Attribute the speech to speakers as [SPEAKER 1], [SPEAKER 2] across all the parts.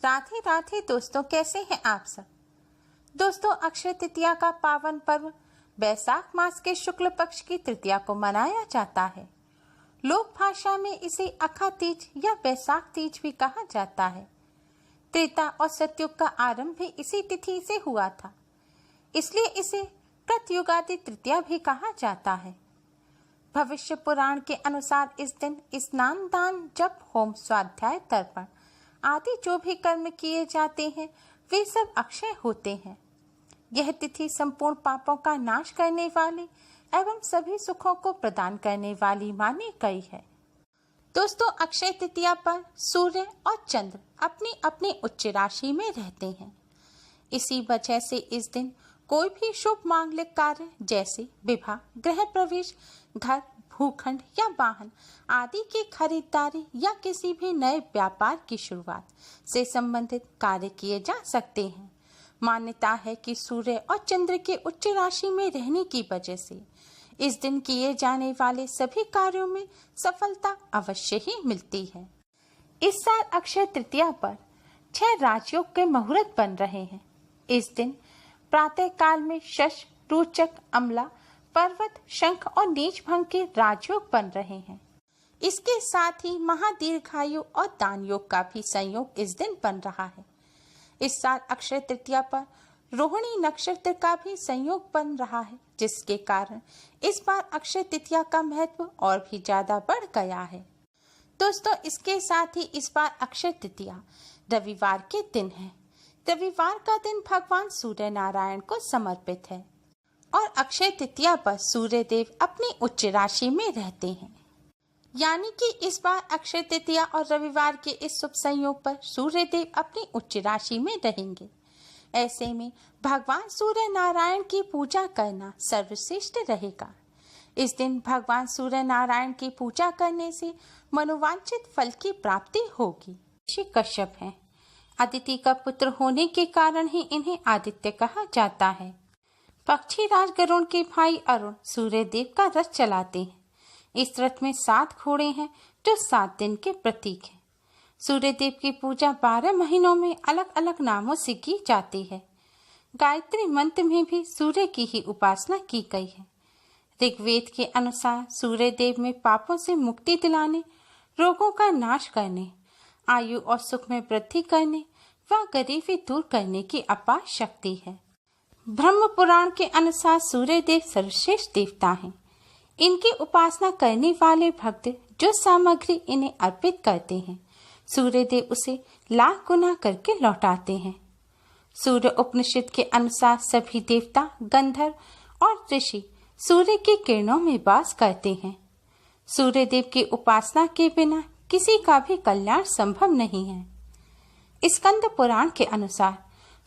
[SPEAKER 1] राधे राधे दोस्तों, कैसे हैं आप सब। दोस्तों, अक्षय तृतीया का पावन पर्व बैसाख मास के शुक्ल पक्ष की तृतीया को मनाया जाता है। लोक भाषा में इसे अखा तीज या बैसाख तीज भी कहा जाता है। त्रेता और सतयुग का आरंभ भी इसी तिथि से हुआ था, इसलिए इसे प्रत्युगादि तृतीया भी कहा जाता है। भविष्य पुराण के अनुसार इस दिन स्नान, दान, जप, होम, स्वाध्याय, तर्पण आदि जो भी कर्म किए जाते हैं वे सब अक्षय होते हैं। यह तिथि संपूर्ण पापों का नाश करने वाली एवं सभी सुखों को प्रदान करने वाली मानी गई है। दोस्तों, अक्षय तृतीया पर सूर्य और चंद्र अपनी अपनी उच्च राशि में रहते हैं। इसी वजह से इस दिन कोई भी शुभ मांगलिक कार्य जैसे विवाह, गृह प्रवेश, घर, भूखंड या वाहन आदि की खरीदारी या किसी भी नए व्यापार की शुरुआत से संबंधित कार्य किए जा सकते हैं। मान्यता है कि सूर्य और चंद्र के उच्च राशि में रहने की वजह से इस दिन किए जाने वाले सभी कार्यों में सफलता अवश्य ही मिलती है। इस साल अक्षय तृतीया पर 6 राजयोग के मुहूर्त बन रहे हैं। इस दिन प्रातः काल में शश, रोचक, अमला, पर्वत, शंख और नीच भंग के राजयोग बन रहे हैं। इसके साथ ही महादीर्घायु और दान योग का भी संयोग इस दिन बन रहा है। इस साल अक्षय तृतीया पर रोहिणी नक्षत्र का भी संयोग बन रहा है, जिसके कारण इस बार अक्षय तृतीया का महत्व और भी ज्यादा बढ़ गया है। दोस्तों, इसके साथ ही इस बार अक्षय तृतीया रविवार के दिन है। रविवार का दिन भगवान सूर्य नारायण को समर्पित है और अक्षय तृतीया पर सूर्य देव अपनी उच्च राशि में रहते हैं, यानी कि इस बार अक्षय तृतीया और रविवार के इस शुभ संयोग पर सूर्य देव अपनी उच्च राशि में रहेंगे। ऐसे में भगवान सूर्य नारायण की पूजा करना सर्वश्रेष्ठ रहेगा। इस दिन भगवान सूर्य नारायण की पूजा करने से मनोवांछित फल की प्राप्ति होगी। ऋषि कश्यप हैं। अदिति का पुत्र होने के कारण ही इन्हें आदित्य कहा जाता है। पक्षी राज गरुड़ के भाई अरुण सूर्य देव का रथ चलाते हैं। इस रथ में 7 घोड़े हैं जो 7 दिन के प्रतीक हैं। सूर्य देव की पूजा 12 महीनों में अलग अलग नामों से की जाती है। गायत्री मंत्र में भी सूर्य की ही उपासना की गई है। ऋग्वेद के अनुसार सूर्य देव में पापों से मुक्ति दिलाने, रोगों का नाश करने, आयु और सुख में वृद्धि करने व गरीबी दूर करने की अपार शक्ति है। ब्रह्म पुराण के अनुसार सूर्य देव सर्वश्रेष्ठ देवता हैं। इनकी उपासना करने वाले भक्त जो सामग्री इन्हें अर्पित करते हैं, सूर्य देव उसे लाख गुना करके लौटाते हैं। सूर्य उपनिषद के अनुसार सभी देवता, गंधर्व और ऋषि सूर्य की किरणों में वास करते हैं। सूर्य देव की उपासना के बिना किसी का भी कल्याण संभव नहीं है। स्कंद पुराण के अनुसार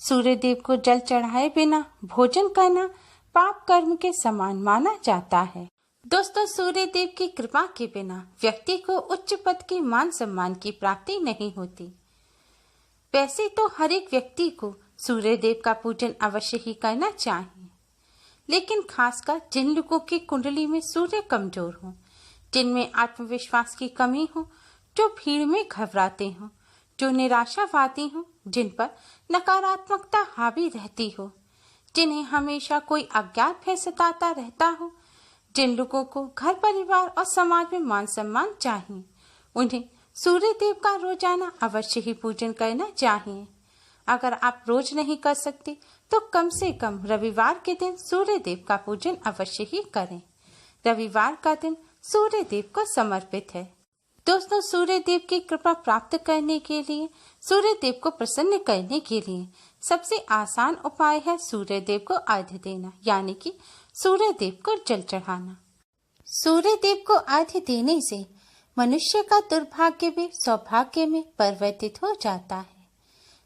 [SPEAKER 1] सूर्य देव को जल चढ़ाए बिना भोजन करना पाप कर्म के समान माना जाता है। दोस्तों, सूर्य देव की कृपा के बिना व्यक्ति को उच्च पद के मान सम्मान की प्राप्ति नहीं होती। वैसे तो हर एक व्यक्ति को सूर्य देव का पूजन अवश्य ही करना चाहिए, लेकिन खासकर जिन लोगों की कुंडली में सूर्य कमजोर हो, जिनमें आत्मविश्वास की कमी हो, जो भीड़ में घबराते हो, जो निराशावादी हो, जिन पर नकारात्मकता हावी रहती हो, जिन्हें हमेशा कोई अज्ञात भय सताता रहता हो, जिन लोगों को घर परिवार और समाज में मान सम्मान चाहिए, उन्हें सूर्य देव का रोजाना अवश्य ही पूजन करना चाहिए। अगर आप रोज नहीं कर सकते तो कम से कम रविवार के दिन सूर्य देव का पूजन अवश्य ही करें। रविवार का दिन सूर्य देव को समर्पित है। दोस्तों, सूर्य देव की कृपा प्राप्त करने के लिए, सूर्य देव को प्रसन्न करने के लिए सबसे आसान उपाय है सूर्य देव को अर्घ्य देना, यानी कि सूर्य देव को जल चढ़ाना। सूर्य देव को अर्घ्य देने से मनुष्य का दुर्भाग्य भी सौभाग्य में परिवर्तित हो जाता है।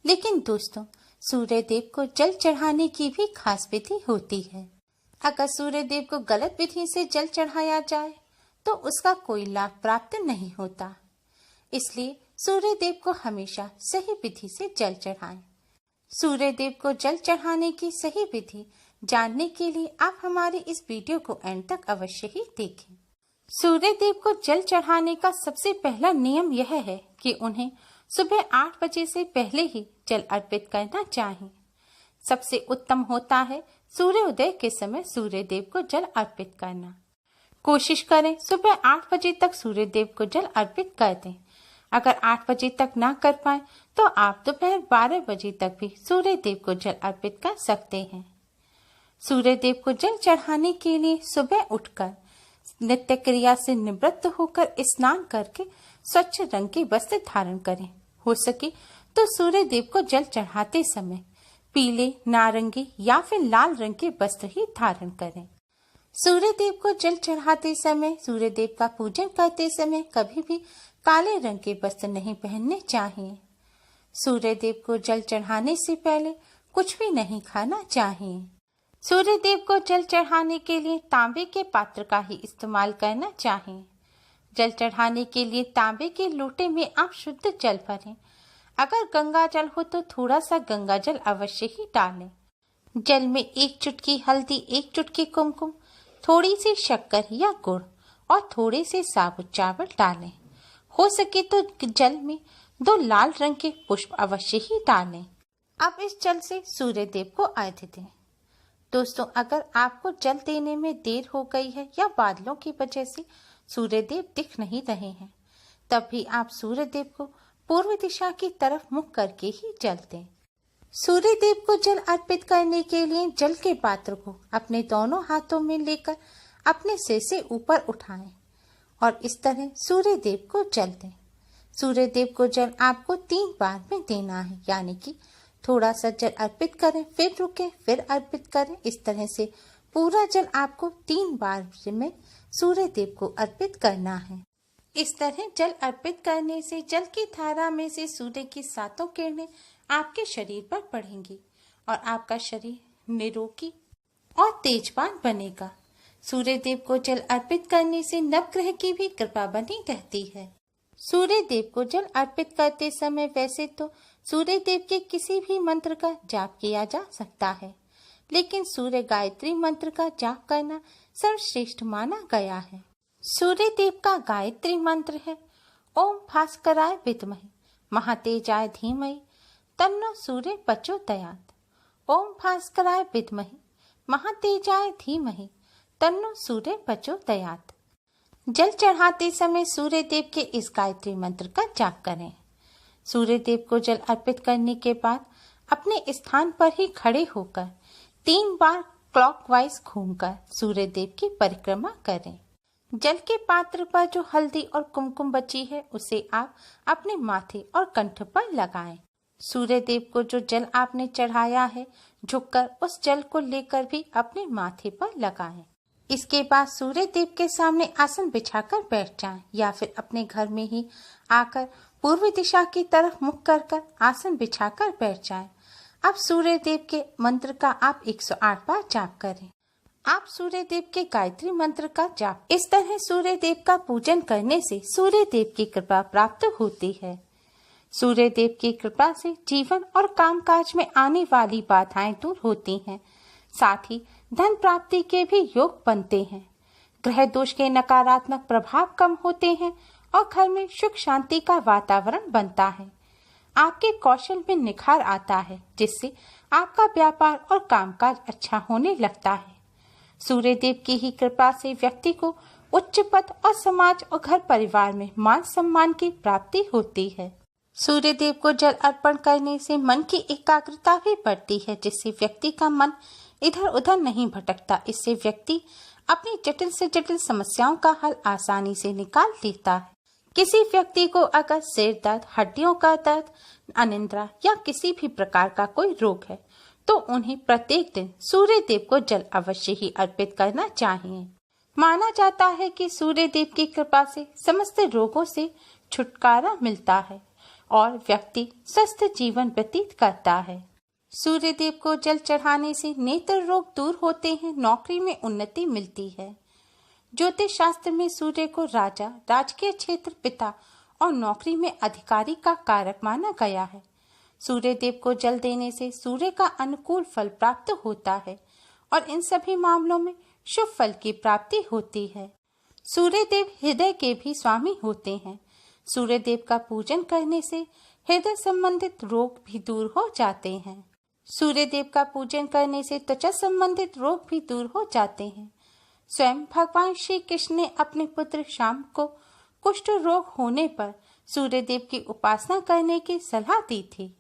[SPEAKER 1] लेकिन दोस्तों, सूर्य देव को जल चढ़ाने की भी खास विधि होती है। अगर सूर्य देव को गलत विधि से जल चढ़ाया जाए तो उसका कोई लाभ प्राप्त नहीं होता। इसलिए सूर्य देव को हमेशा सही विधि से जल चढ़ाएं। सूर्य देव को जल चढ़ाने की सही विधि जानने के लिए आप हमारे इस वीडियो को एंड तक अवश्य ही देखें। सूर्य देव को जल चढ़ाने का सबसे पहला नियम यह है कि उन्हें सुबह 8 बजे से पहले ही जल अर्पित करना चाहिए। सबसे उत्तम होता है सूर्योदय के समय सूर्य देव को जल अर्पित करना। कोशिश करें सुबह 8 बजे तक सूर्य देव को जल अर्पित कर दें। अगर 8 बजे तक ना कर पाए तो आप दोपहर 12 बजे तक भी सूर्य देव को जल अर्पित कर सकते हैं। सूर्य देव को जल चढ़ाने के लिए सुबह उठकर नित्य क्रिया से निवृत्त होकर स्नान करके स्वच्छ रंग के वस्त्र धारण करें। हो सके तो सूर्य देव को जल चढ़ाते समय पीले, नारंगी या फिर लाल रंग के वस्त्र ही धारण करें। सूर्य देव को जल चढ़ाते समय, सूर्य देव का पूजन करते समय कभी भी काले रंग के वस्त्र नहीं पहनने चाहिए। सूर्य देव को जल चढ़ाने से पहले कुछ भी नहीं खाना चाहिए। सूर्य देव को जल चढ़ाने के लिए तांबे के पात्र का ही इस्तेमाल करना चाहिए। जल चढ़ाने के लिए तांबे के लोटे में आप शुद्ध जल भरें। अगर गंगा जल हो तो थोड़ा सा गंगा जल अवश्य ही डालें। जल में 1 चुटकी हल्दी, 1 चुटकी कुमकुम, थोड़ी सी शक्कर या गुड़ और थोड़े से साबुत चावल डालें। हो सके तो जल में 2 लाल रंग के पुष्प अवश्य ही डालें। अब इस जल से सूर्य देव को अर्घ्य दें। दोस्तों, अगर आपको जल देने में देर हो गई है या बादलों की वजह से सूर्य देव दिख नहीं रहे हैं, तब भी आप सूर्य देव को पूर्व दिशा की तरफ मुख करके ही जल दें। सूर्य देव को जल अर्पित करने के लिए जल के पात्र को अपने दोनों हाथों में लेकर अपने सिर से ऊपर उठाएं और इस तरह सूर्य देव को जल दें। सूर्य देव को जल आपको 3 बार में देना है, यानी कि थोड़ा सा जल अर्पित करें, फिर रुकें, फिर अर्पित करें। इस तरह से पूरा जल आपको 3 बार में सूर्य देव को अर्पित करना है। इस तरह जल अर्पित करने से जल की धारा में से सूर्य की 7 किरणें आपके शरीर पर पड़ेंगी और आपका शरीर निरोगी और तेजवान बनेगा। सूर्य देव को जल अर्पित करने से नवग्रह की भी कृपा बनी रहती है। सूर्य देव को जल अर्पित करते समय वैसे तो सूर्य देव के किसी भी मंत्र का जाप किया जा सकता है, लेकिन सूर्य गायत्री मंत्र का जाप करना सर्वश्रेष्ठ माना गया है। सूर्य देव का गायत्री मंत्र है ओम भास्कराय विद्महे महातेजाय धीमहि तन्नो सूर्य प्रचोदयात्। ओम भास्कराय विद्महे महातेजाय धीमहि तन्नो सूर्य प्रचोदयात्। जल चढ़ाते समय सूर्य देव के इस गायत्री मंत्र का जाप करें। सूर्य देव को जल अर्पित करने के बाद अपने स्थान पर ही खड़े होकर 3 बार क्लॉकवाइज घूमकर सूर्य देव की परिक्रमा करें। जल के पात्र पर जो हल्दी और कुमकुम बची है उसे आप अपने माथे और कंठ पर लगाएं। सूर्य देव को जो जल आपने चढ़ाया है झुककर उस जल को लेकर भी अपने माथे पर लगाएं। इसके बाद सूर्य देव के सामने आसन बिछाकर बैठ जाएं या फिर अपने घर में ही आकर पूर्व दिशा की तरफ मुख कर आसन बिछाकर बैठ जाएं। अब सूर्य देव के मंत्र का आप 108 बार जाप करें। आप सूर्य देव के गायत्री मंत्र का जाप इस तरह सूर्य देव का पूजन करने से सूर्य देव की कृपा प्राप्त होती है। सूर्य देव की कृपा से जीवन और कामकाज में आने वाली बाधाएं दूर होती हैं, साथ ही धन प्राप्ति के भी योग बनते हैं। ग्रह दोष के नकारात्मक प्रभाव कम होते हैं और घर में सुख शांति का वातावरण बनता है। आपके कौशल में निखार आता है, जिससे आपका व्यापार और कामकाज अच्छा होने लगता है। सूर्य देव की ही कृपा से व्यक्ति को उच्च पद और समाज और घर परिवार में मान सम्मान की प्राप्ति होती है। सूर्य देव को जल अर्पण करने से मन की एकाग्रता भी बढ़ती है, जिससे व्यक्ति का मन इधर उधर नहीं भटकता। इससे व्यक्ति अपनी जटिल से जटिल समस्याओं का हल आसानी से निकाल लेता है। किसी व्यक्ति को अगर सिर दर्द, हड्डियों का दर्द, अनिद्रा या किसी भी प्रकार का कोई रोग है तो उन्हें प्रत्येक दिन सूर्य देव को जल अवश्य ही अर्पित करना चाहिए। माना जाता है कि सूर्य देव की कृपा से समस्त रोगों से छुटकारा मिलता है और व्यक्ति स्वस्थ जीवन व्यतीत करता है। सूर्य देव को जल चढ़ाने से नेत्र रोग दूर होते हैं, नौकरी में उन्नति मिलती है। ज्योतिष शास्त्र में सूर्य को राजा, राजकीय क्षेत्र, पिता और नौकरी में अधिकारी का कारक माना गया है। सूर्य देव को जल देने से सूर्य का अनुकूल फल प्राप्त होता है और इन सभी मामलों में शुभ फल की प्राप्ति होती है। सूर्य देव हृदय के भी स्वामी होते हैं। सूर्य देव का पूजन करने से हृदय संबंधित रोग भी दूर हो जाते हैं। सूर्य देव का पूजन करने से त्वचा संबंधित रोग भी दूर हो जाते हैं। स्वयं भगवान श्री कृष्ण ने अपने पुत्र श्याम को कुष्ठ रोग होने पर सूर्य देव की उपासना करने की सलाह दी थी।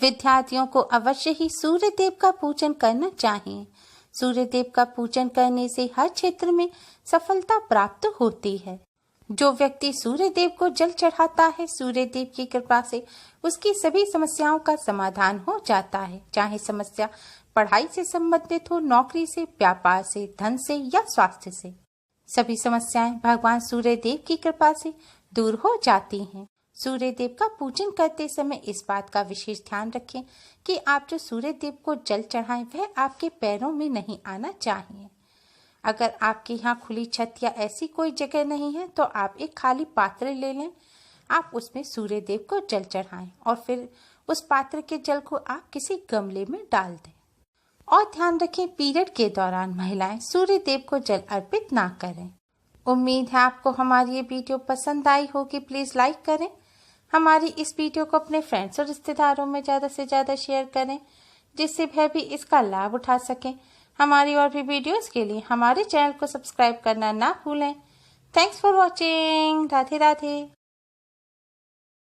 [SPEAKER 1] विद्यार्थियों को अवश्य ही सूर्य देव का पूजन करना चाहिए। सूर्य देव का पूजन करने से हर क्षेत्र में सफलता प्राप्त होती है। जो व्यक्ति सूर्य देव को जल चढ़ाता है, सूर्य देव की कृपा से उसकी सभी समस्याओं का समाधान हो जाता है। चाहे समस्या पढ़ाई से संबंधित हो, नौकरी से, व्यापार से, धन से या स्वास्थ्य से, सभी समस्याएं भगवान सूर्य देव की कृपा से दूर हो जाती हैं। सूर्य देव का पूजन करते समय इस बात का विशेष ध्यान रखें कि आप जो सूर्य देव को जल चढ़ाएं वह आपके पैरों में नहीं आना चाहिए। अगर आपके यहाँ खुली छत या ऐसी कोई जगह नहीं है तो आप एक खाली पात्र ले लें। आप उसमें सूर्य देव को जल चढ़ाएं और फिर उस पात्र के जल को आप किसी गमले में डाल दें। और ध्यान रखें, पीरियड के दौरान महिलाएं सूर्य देव को जल अर्पित ना करें। उम्मीद है आपको हमारी ये वीडियो पसंद आई होगी। प्लीज़ लाइक करें। हमारी इस वीडियो को अपने फ्रेंड्स और रिश्तेदारों में ज़्यादा से ज़्यादा शेयर करें जिससे वह भी इसका लाभ उठा सकें। हमारी और भी वीडियोस के लिए हमारे चैनल को सब्सक्राइब करना ना भूलें। Thanks for watching. Radhe Radhe.